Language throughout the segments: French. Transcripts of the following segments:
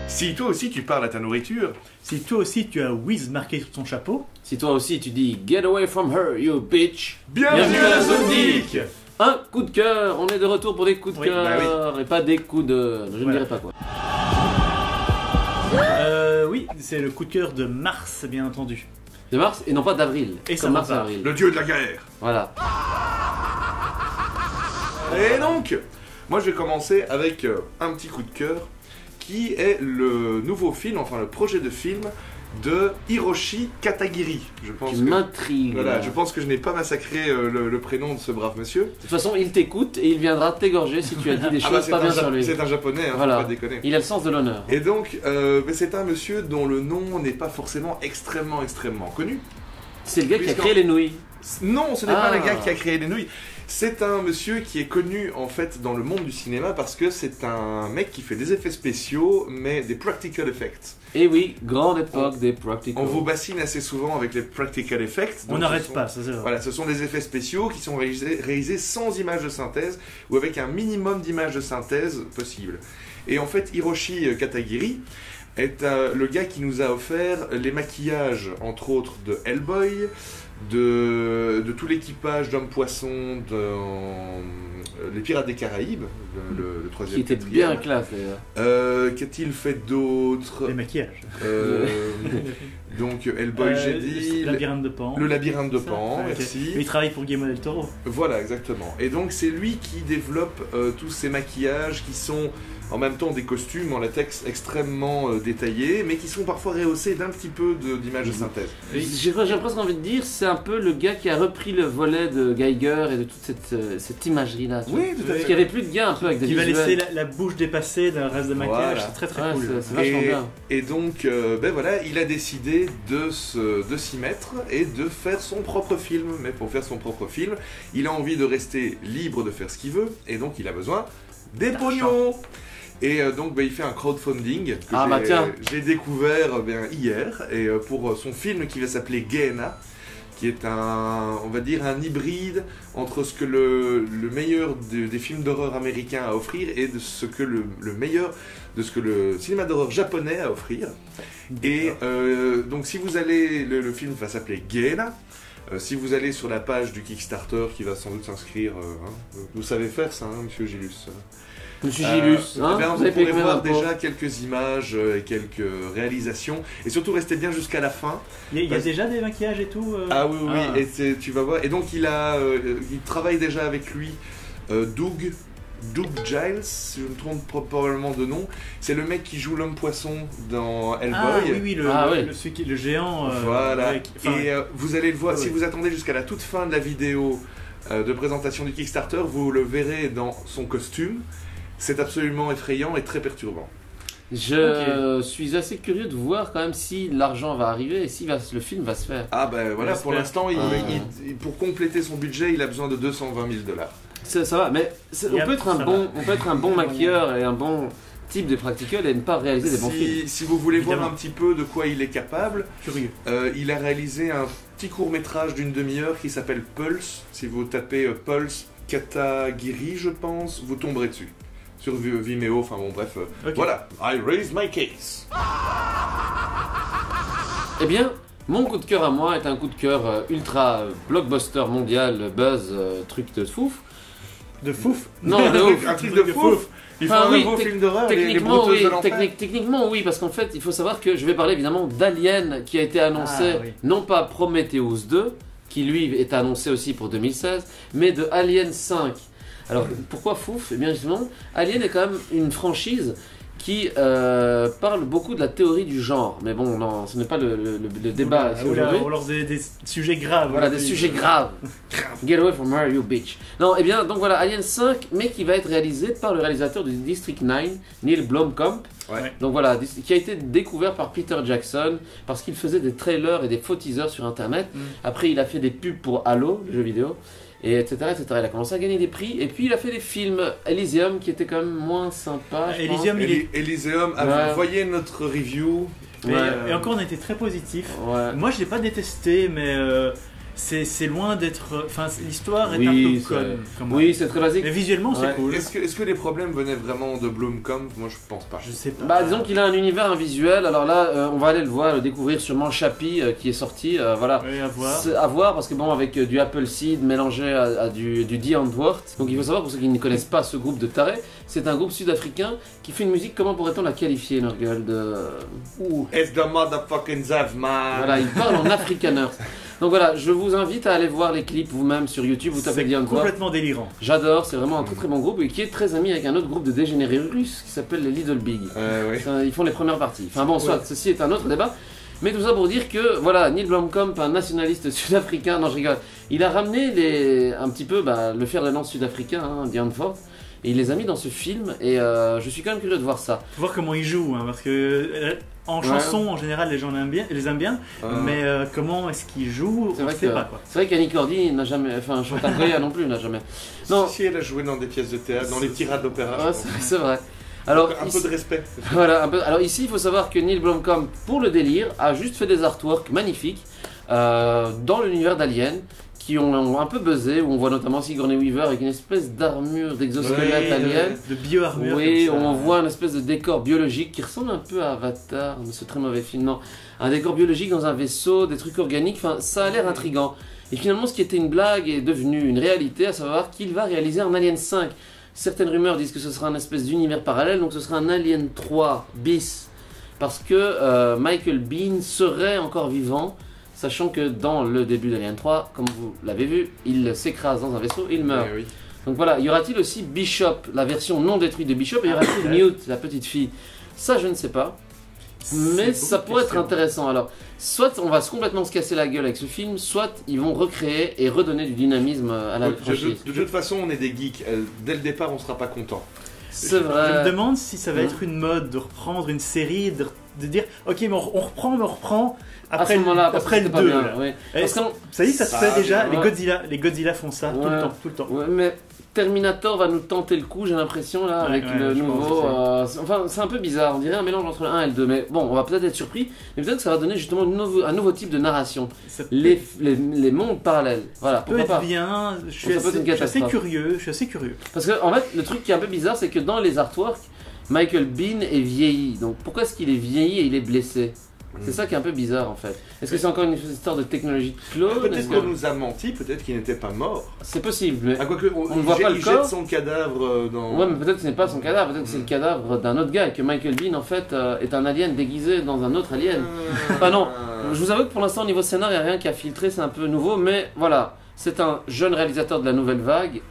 Si toi aussi tu parles à ta nourriture, Si toi aussi tu as Wiz marqué sur ton chapeau, Si toi aussi tu dis Get away from her, you bitch. bienvenue à la Zone Geek. Un coup de cœur, on est de retour pour des coups de Oui, cœur et pas des coups de... Je ne Voilà. dirai pas quoi. oui, c'est le coup de cœur de mars, bien entendu. De mars et non pas d'avril. Et ça comme va mars et pas. avril. Le dieu de la guerre. Voilà. Et donc, moi je vais commencer avec un petit coup de cœur qui est le nouveau film, enfin le projet de film de Hiroshi Katagiri. Je pense Tu que... m'intrigues. Voilà, là. je pense que je n'ai pas massacré le prénom de ce brave monsieur. De toute façon, il t'écoute et il viendra t'égorger si tu as dit des Ah bah, choses pas bien sur lui. c'est un japonais, hein, Voilà. faut pas déconner. Il a le sens de l'honneur. Et donc, c'est un monsieur dont le nom n'est pas forcément extrêmement connu. C'est le gars qui a Puisqu'en- créé les nouilles. Non, ce n'est Ah. pas le gars qui a créé les nouilles. C'est un monsieur qui est connu en fait dans le monde du cinéma parce que c'est un mec qui fait des effets spéciaux, mais des practical effects. Et oui, grande époque des practicals. On vous bassine assez souvent avec les practical effects. On donc n'arrête ce sont- pas, ça c'est vrai. Voilà, ce sont des effets spéciaux qui sont réalisés sans images de synthèse ou avec un minimum d'images de synthèse possible. Et en fait, Hiroshi Katagiri est le gars qui nous a offert les maquillages, entre autres, de Hellboy, de tout l'équipage d'Homme-Poisson dans Les Pirates des Caraïbes, le troisième, Qui était quatrième. bien classe d'ailleurs. Qu'a-t-il fait d'autre Les maquillages. Donc Hellboy, j'ai dit... Le labyrinthe de Pan. Le labyrinthe de Ça, Pan, ok. merci. Il travaille pour Guillermo del Toro. Voilà, exactement. Et donc c'est lui qui développe tous ces maquillages qui sont en même temps des costumes en latex extrêmement détaillés, mais qui sont parfois rehaussés d'un petit peu d'images de synthèse. J'ai presque envie de dire, c'est un peu le gars qui a repris le volet de Geiger et de toute cette imagerie-là. tu vois. Oui, tout à Parce fait. qu'il n'y avait plus de gars un peu avec des Qui va visuels. laisser la bouche dépassée d'un reste de maquillage, Voilà. c'est très Ouais, cool. c'est vachement bien. Et donc, ben voilà, il a décidé de s'y mettre et de faire son propre film. Mais pour faire son propre film, il a envie de rester libre de faire ce qu'il veut, et donc il a besoin des pognons. Et donc il fait un crowdfunding que Ah, bah, tiens. j'ai découvert hier, et pour son film qui va s'appeler Gehenna, qui est on va dire un hybride entre ce que le meilleur des films d'horreur américains a à offrir et de ce que le meilleur de ce que le cinéma d'horreur japonais a à offrir. Et donc si vous allez, le film va s'appeler Gehenna. Si vous allez sur la page du Kickstarter qui va sans doute s'inscrire, vous savez faire ça, hein, monsieur Gilus. Monsieur Gilus, hein, Eh bien, vous vous avez payé pourrez combien voir d'impôts? déjà quelques images et quelques réalisations, et surtout restez bien jusqu'à la fin. Il y a déjà des maquillages et tout Ah oui, oui, Ah. oui, et tu vas voir. Et donc il travaille déjà avec lui Doug Giles, si je me trompe probablement de nom. C'est le mec qui joue l'homme-poisson dans Hellboy. Ah oui, oui, oui. le géant. Voilà. enfin, Et vous allez le voir, ouais, si ouais. vous attendez jusqu'à la toute fin de la vidéo de présentation du Kickstarter, vous le verrez dans son costume. C'est absolument effrayant et très perturbant. Je suis assez curieux de voir quand même si l'argent va arriver et si le film va se faire. Ah ben voilà, pour J'espère. l'instant, pour compléter son budget, il a besoin de 220 000 $. Ça va, mais on Yep, peut être ça on peut être un bon maquilleur et un bon type de practical et ne pas réaliser des bons films. Si vous voulez voir Évidemment. un petit peu de quoi il est capable, curieux. il a réalisé un petit court-métrage d'une demi-heure qui s'appelle Pulse. Si vous tapez Pulse Katagiri, je pense, vous tomberez dessus. Sur Vimeo, enfin bon, bref. Ok. Voilà, I raise my case. Eh bien, mon coup de cœur à moi est un coup de cœur ultra blockbuster mondial, buzz, truc de fouf. De fouf. Non, de ouf. Un truc de fouf. Il faut Enfin, un oui, nouveau film d'horreur, les Techniquement, brouteuses oui, de l'enfer. techniquement, oui, parce qu'en fait, il faut savoir que je vais parler évidemment d'Alien qui a été annoncé, Ah, oui. non pas Prometheus 2, qui lui est annoncé aussi pour 2016, mais de Alien 5. Alors, pourquoi fouf? Eh bien, justement, Alien est quand même une franchise qui parle beaucoup de la théorie du genre. Mais bon, non, ce n'est pas le débat ici Oula, aujourd'hui. on lance des sujets graves. Voilà, des aujourd'hui. sujets graves. Get Away from Her, You Bitch. Non, et bien, donc voilà, Alien 5, mais qui va être réalisé par le réalisateur de District 9, Neil Blomkamp. Ouais. Donc voilà, qui a été découvert par Peter Jackson parce qu'il faisait des trailers et des faux teasers sur internet. Après, il a fait des pubs pour Halo, le jeu vidéo, et etc., etc. Il a commencé à gagner des prix, et puis il a fait des films Elysium qui étaient quand même moins sympas. je pense. Elysium, Elysium, Ouais. vous voyez notre review. Mais, Ouais. et encore, on était très positif. Ouais. Moi, je l'ai pas détesté, mais c'est loin d'être. Enfin, l'histoire est Oui, un peu c'est- conne. comme Oui, c'est très basique. Mais visuellement, c'est Ouais. cool. Est-ce que les problèmes venaient vraiment de Blomkamp? Moi, je pense pas. Je sais pas. Bah, disons qu'il a un univers, un visuel. Alors là, on va aller le voir, le découvrir sûrement Chappie qui est sorti. Voilà. Ouais, à voir. C'est à voir parce que bon, avec du Apple Seed mélangé à du The Antwoord. Donc il faut savoir, pour ceux qui ne connaissent pas ce groupe de tarés, c'est un groupe sud-africain qui fait une musique, comment pourrait-on la qualifier, Norgel, de... It's the motherfucking Zav, man. Voilà, il parle en afrikaner. Donc voilà, je vous invite à aller voir les clips vous-même sur YouTube, vous tapez C'est The Antwoord. complètement délirant. J'adore, c'est vraiment un très très bon groupe et qui est très ami avec un autre groupe de dégénérés russes qui s'appelle les Little Big. Oui. Ils font les premières parties. Enfin bon, soit, ceci est un autre débat. Mais tout ça pour dire que, voilà, Neil Blomkamp, un nationaliste sud-africain, non je rigole, il a ramené un petit peu le fer de lance sud-africain, The Antwoord, et il les a mis dans ce film, et je suis quand même curieux de voir ça. Faut voir comment ils jouent, hein, parce que en chanson, en général, les gens les aiment bien, mais comment est-ce qu'ils jouent, C'est on vrai ne sait que- pas quoi. C'est vrai qu'Annie Cordy n'a jamais, enfin Chantal Goya non plus n'a jamais. Non, Si elle a joué dans des pièces de théâtre, dans les tirades d'opéra. ouais, c'est vrai. Alors, Un ici- peu de respect. Voilà, un peu. Alors ici, il faut savoir que Neil Blomkamp, pour le délire, a juste fait des artworks magnifiques dans l'univers d'Alien qui ont un peu buzzé, où on voit notamment Sigourney Weaver avec une espèce d'armure d'exosquelette alien. De bio-armure. Oui, comme ça. on voit une espèce de décor biologique qui ressemble un peu à Avatar, mais ce très mauvais film. Non, un décor biologique dans un vaisseau, des trucs organiques, enfin, ça a l'air intriguant. Et finalement, ce qui était une blague est devenu une réalité, à savoir qu'il va réaliser un Alien 5. Certaines rumeurs disent que ce sera un espèce d'univers parallèle, donc ce sera un Alien 3 bis. Parce que Michael Biehn serait encore vivant, sachant que dans le début d'Alien 3, comme vous l'avez vu, il s'écrase dans un vaisseau, il meurt. Oui. Donc voilà, y aura-t-il aussi Bishop, la version non détruite de Bishop, et y aura-t-il Newt, la petite fille? Ça, je ne sais pas. Mais C'est ça beaucoup de pourrait être questions. intéressant. Alors, soit on va complètement se casser la gueule avec ce film, soit ils vont recréer et redonner du dynamisme à la franchise. De toute façon, on est des geeks. Dès le départ, on sera pas content. C'est Je me vrai. demande si ça va être une mode de reprendre une série, de dire ok, mais on reprend À ce après, moment-là, parce après que le c'était pas 2. bien, là. oui. Et Parce qu'on- ça y est, ça se Ça fait déjà. vient. Les Godzilla font ça tout Ouais. le temps, tout le temps. Ouais, mais Terminator va nous tenter le coup, j'ai l'impression, là, avec Ouais, le je pense nouveau. aussi. Enfin, c'est un peu bizarre, on dirait un mélange entre le 1 et le 2. Mais bon, on va peut-être être surpris, mais peut-être que ça va donner justement un nouveau type de narration. Ça Les mondes parallèles. Voilà, peut pourquoi être pas. bien. Je suis Ça peut être une assez catastrophe. curieux. Je suis assez curieux. Parce que, en fait, le truc qui est un peu bizarre, c'est que dans les artworks, Michael Biehn est vieilli. Donc pourquoi est-ce qu'il est vieilli et il est blessé? C'est ça qui est un peu bizarre en fait. Est-ce que c'est encore une histoire de technologie de clone? Peut-être Est-ce qu'on que- nous a menti, peut-être qu'il n'était pas mort. C'est possible, mais... Ah, quoique, On ne voit pas le il corps. jette son cadavre dans. Ouais, mais peut-être que ce n'est pas son cadavre, peut-être que c'est le cadavre d'un autre gars et que Michael Biehn en fait est un alien déguisé dans un autre alien. Enfin non, je vous avoue que pour l'instant au niveau scénar, il n'y a rien qui a filtré, c'est un peu nouveau, mais voilà, c'est un jeune réalisateur de la nouvelle vague,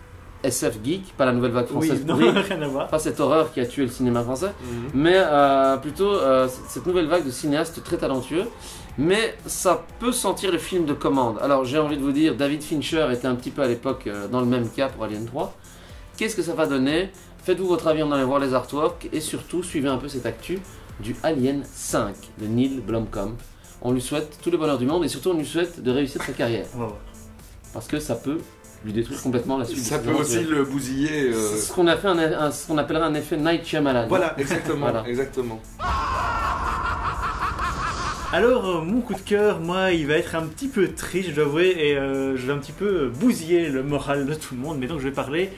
SF Geek, pas la nouvelle vague Oui, française non, pourrie, rien à voir. pas cette horreur qui a tué le cinéma français, Mhm. mais plutôt cette nouvelle vague de cinéastes très talentueux. Mais ça peut sentir le film de commande. Alors j'ai envie de vous dire, David Fincher était un petit peu à l'époque dans le même cas pour Alien 3. Qu'est-ce que ça va donner? Faites-vous votre avis en allant voir les artworks et surtout suivez un peu cette actu du Alien 5 de Neil Blomkamp. On lui souhaite tout le bonheur du monde et surtout on lui souhaite de réussir sa carrière. On va voir. Parce que ça peut lui détruire complètement la suite. Ça de peut ses aussi aventures. le bousiller. C'est ce qu'on a fait ce qu'on appellerait un effet Night Shyamalan. Voilà, exactement. Voilà. Exactement. Alors, mon coup de cœur, moi, il va être un petit peu triste, je dois avouer, et je vais un petit peu bousiller le moral de tout le monde, mais donc je vais parler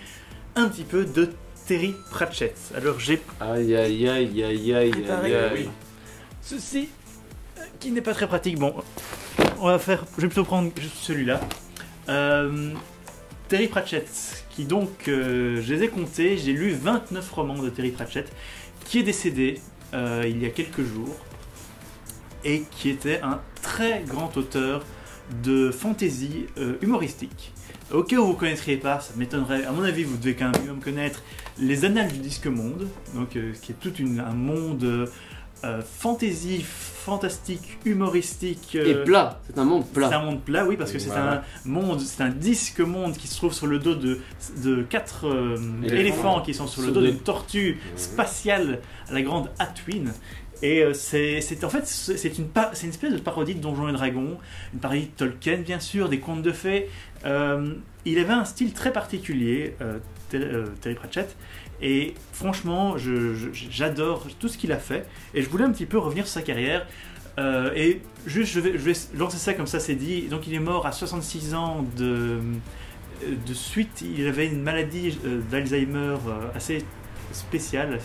un petit peu de Terry Pratchett. Alors, j'ai Aïe aïe aïe aïe aïe préparé aïe aïe. ceci, qui n'est pas très pratique. Bon, je vais plutôt prendre juste celui-là. Terry Pratchett, qui donc, je les ai comptés, j'ai lu 29 romans de Terry Pratchett, qui est décédé il y a quelques jours, et qui était un très grand auteur de fantasy humoristique. Au cas où vous ne connaîtriez pas, ça m'étonnerait, à mon avis vous devez quand même connaître les Annales du Disque Monde, donc, qui est tout un monde fantasy, fantastique, humoristique. Et plat, c'est un monde plat. C'est un monde plat, oui, parce que c'est Voilà. un monde, c'est un disque monde qui se trouve sur le dos de 4 éléphants qui sont sur le Sur dos deux. d'une tortue spatiale à la grande Hatwin. Et en fait c'est une espèce de parodie de Donjons et Dragons, une parodie de Tolkien bien sûr, des contes de fées. Il avait un style très particulier, Terry Pratchett, et franchement j'adore tout ce qu'il a fait. Et je voulais un petit peu revenir sur sa carrière. Et juste je vais lancer ça comme ça c'est dit. Donc il est mort à 66 ans de suite. Il avait une maladie d'Alzheimer assez spéciale,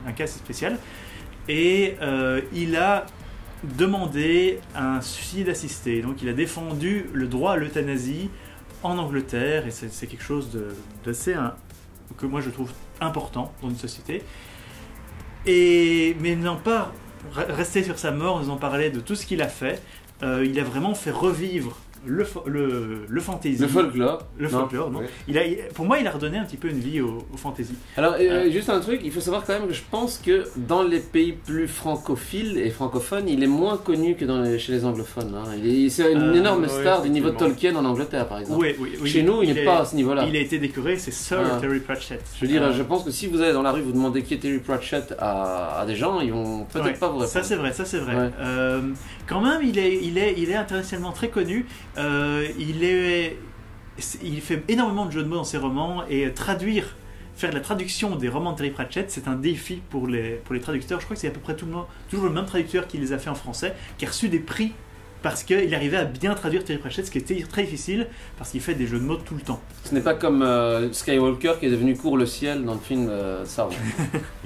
un cas assez spécial. Et il a demandé un suicide assisté. Donc il a défendu le droit à l'euthanasie en Angleterre. Et c'est quelque chose d'assez que moi je trouve important dans une société. Mais n'en pas rester sur sa mort, nous en parlait de tout ce qu'il a fait. Il a vraiment fait revivre le fantasy. Le folklore. Le folklore, non. Ouais. Pour moi, il a redonné un petit peu une vie au fantasy. Alors, juste un truc, il faut savoir quand même que je pense que dans les pays plus francophiles et francophones, il est moins connu que chez les anglophones. Hein. C'est une énorme ouais, star du niveau de effectivement. Tolkien en Angleterre, par exemple. Oui. Chez nous, il n'est pas à ce niveau-là. Il a été décoré, c'est Sir Terry Pratchett. Je veux dire, je pense que si vous allez dans la rue, vous demandez qui est Terry Pratchett à des gens, ils vont peut-être pas vous répondre. Ça c'est vrai. Ouais. Quand même, il est internationalement très connu. Il fait énormément de jeux de mots dans ses romans et faire la traduction des romans de Terry Pratchett, c'est un défi pour les traducteurs. Je crois que c'est à peu près toujours le même traducteur qui les a fait en français, qui a reçu des prix parce qu'il arrivait à bien traduire Terry Pratchett, ce qui était très difficile parce qu'il fait des jeux de mots tout le temps. Ce n'est pas comme Skywalker qui est devenu Court le ciel dans le film Star Wars.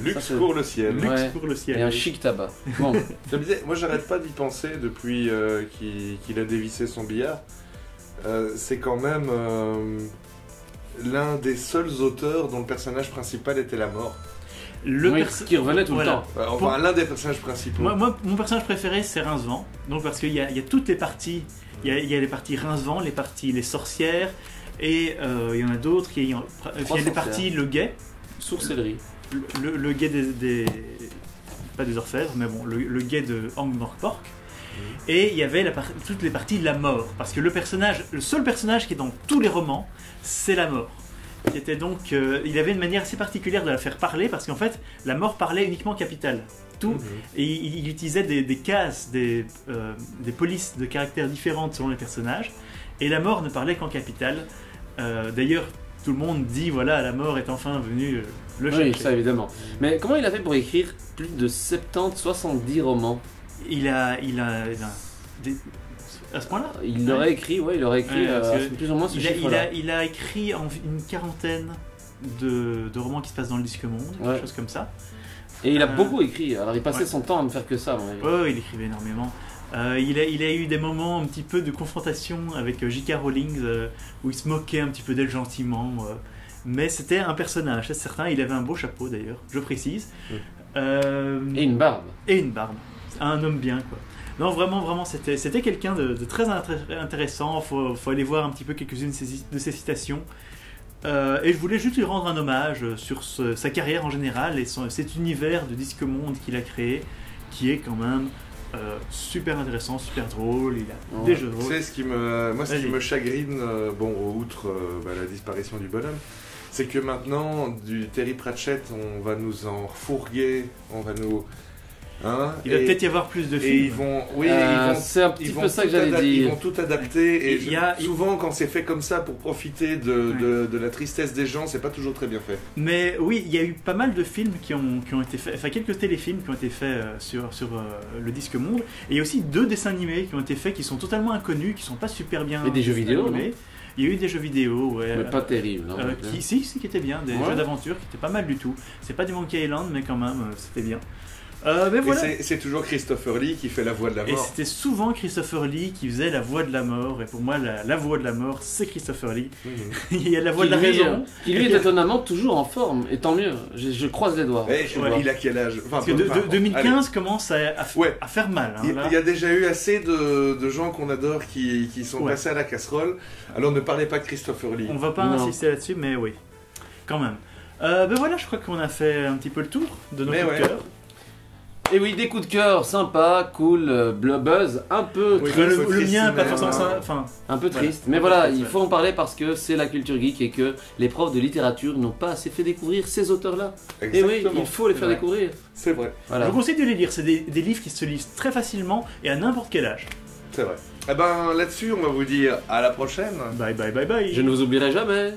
Luxe Ça, c'est- pour le ciel. Ouais. Luxe pour le ciel. Et un oui. chic tabac. Bon, Je me disais, moi j'arrête pas d'y penser depuis qu'il a dévissé son billard. C'est quand même l'un des seuls auteurs dont le personnage principal était la mort. qui revenait tout le Voilà. temps. Enfin, l'un des personnages principaux. Moi, mon personnage préféré, c'est Rincevent. Donc, parce qu'il y a toutes les parties. Il y a les parties Rincevent, les sorcières, et il y en a d'autres. Il y a les sorcières. parties le guet. Sourcellerie. Le guet des. Pas des orfèvres, mais bon, le guet de Ankh-Morpork. Et il y avait toutes les parties la mort. Parce que le seul personnage qui est dans tous les romans, c'est la mort. Qui était donc, il avait une manière assez particulière de la faire parler, parce qu'en fait, la mort parlait uniquement capital. Tout. Et il utilisait des cases, des polices de caractères différentes selon les personnages. Et la mort ne parlait qu'en capital. D'ailleurs, tout le monde dit, voilà, la mort est enfin venue le chercher. Oui, ça évidemment. Mais comment il a fait pour écrire plus de 70 romans? Il a à ce point-là. Il aurait écrit, ouais, parce que plus ou moins ce chiffre-là. il a écrit une quarantaine de romans qui se passent dans le disque monde, Ouais. quelque chose comme ça. Et il a beaucoup écrit, alors il passait Ouais. son temps à ne faire que ça. à mon avis. Ouais, il écrivait énormément. Il a eu des moments un petit peu de confrontation avec J.K. Rowling où il se moquait un petit peu d'elle gentiment. Mais c'était un personnage, c'est certain. Il avait un beau chapeau d'ailleurs, je précise. Et une barbe. Et une barbe. Un homme bien, quoi. Non, vraiment, c'était quelqu'un de très intéressant. Faut aller voir un petit peu quelques-unes de ses citations. Et je voulais juste lui rendre un hommage sur sa carrière en général et cet univers de disque monde qu'il a créé, qui est quand même super intéressant, super drôle. Il a Ouais. des jeux de Tu rôle. sais, ce qui Vas-y. me chagrine, outre la disparition du bonhomme, c'est que maintenant, du Terry Pratchett, on va nous en refourguer, on va nous... Hein, Il va peut-être y avoir plus de et films. ils vont... C'est un petit peu ça que j'allais Ils dire. vont tout adapter, et Il y a- souvent, quand c'est fait comme ça pour profiter de la tristesse des gens, c'est pas toujours très bien fait. Mais oui, il y a eu pas mal de films qui ont été faits, enfin quelques téléfilms qui ont été faits sur le disque monde. Et il y a aussi 2 dessins animés qui ont été faits qui sont totalement inconnus, qui sont pas super bien. Et des jeux vidéo, animés. Il y a eu des jeux vidéo, ouais. Mais pas terrible. Non, qui étaient bien, des Ouais. jeux d'aventure qui étaient pas mal du tout. C'est pas du Monkey Island, mais quand même, c'était bien. Mais voilà. Et c'est toujours Christopher Lee qui fait la voix de la Et mort. c'était souvent Christopher Lee qui faisait la voix de la mort. Et pour moi, la voix de la mort, c'est Christopher Lee. Mhm. Il y a la voix Qui de la lui, raison. qui lui est étonnamment toujours en forme, et tant mieux. Je croise les doigts. Eh, Tu vois. il a quel âge? Enfin, Parce que allez. 2015 commence Ouais. à faire mal. Hein, Il là. y a déjà eu assez de gens qu'on adore qui sont Ouais. passés à la casserole. Alors ne parlez pas de Christopher Lee. On va pas Non. insister là-dessus, mais oui, quand même. Ben voilà, je crois qu'on a fait un petit peu le tour de nos Mais coups de ouais. cœur. Et oui, des coups de cœur sympa, cool, buzz, un peu Oui, triste, le mien, pas mais, forcément ça. Enfin, un peu voilà. triste. Mais Un peu voilà, triste, il ouais. faut en parler parce que c'est la culture geek et que les profs de littérature n'ont pas assez fait découvrir ces auteurs-là. Et oui, Exactement. il faut les faire Ouais. découvrir. C'est vrai, Voilà. Je vous conseille de les lire. C'est des livres qui se lisent très facilement et à n'importe quel âge. c'est vrai. Eh ben là-dessus, on va vous dire à la prochaine. Bye bye bye bye. Je ne vous oublierai jamais.